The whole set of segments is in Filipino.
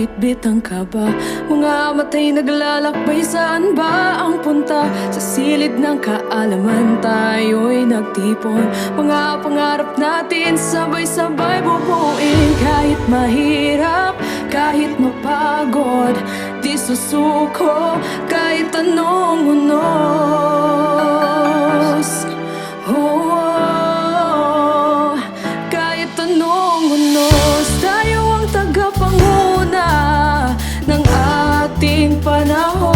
bitbit ang kaba. Mga matay naglalakbay, saan ba ang punta? Sa silid ng kaalaman tayo'y nagtipon. Mga pangarap natin sabay-sabay bubuin. Kahit mahirap, kahit mapagod, di susuko kahit anong unos. Oh, kahit anong unos, tayo ang tagapanguna ng ating panahon.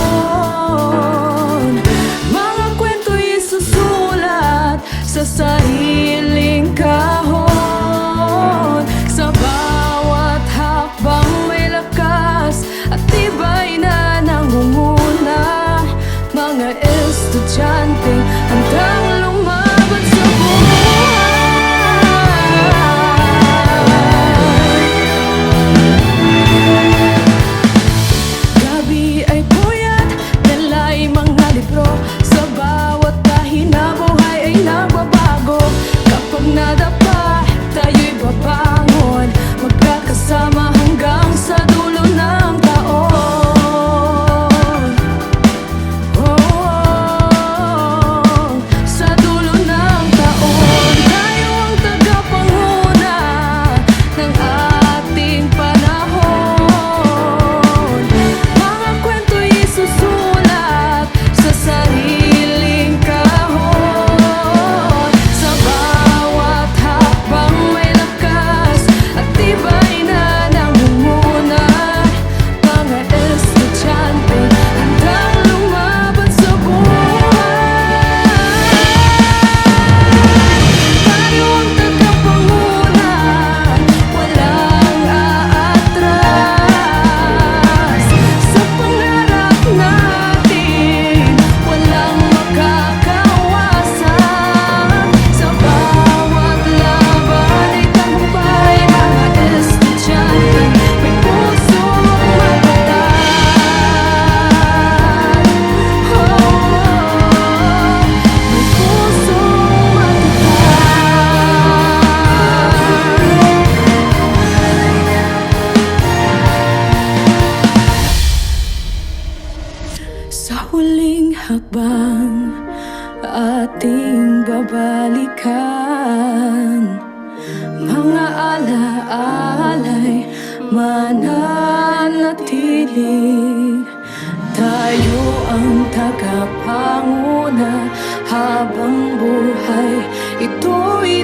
Mga kwento'y isusulat sa sariling kahon. Sa bawat hakbang may lakas at tibay na nangunguna. Mga estudyante handang lumaban sa buhay. Gabi ay puyat, dala'y mga libro. Sa bawat pahina buhay ay nagbabago. Kapag nadapa, tayo'y babangon, magkakasama hanggang sa dulo ng taon. Oh, sa dulo ng taon, tayo ang tagapanguna ng ating panahon. Mga kwento'y isusulat sa sariling kahon. Sa bawat hakbang may lakas at tibay na nangunguna. Mga estudyante handang lumaban sa buhay. Tayo ang tagapanguna, walang aatras. Sa pangarap natin, walang makakawasan. Sa bawat laban ay tagumpay. Mga estudyante, may pusong matatag. Oh, may pusong matatag. Sa huling hakbang, ating babalikan. Mga alaalay mananatili. Tayo ang tagapanguna habang buhay ito'y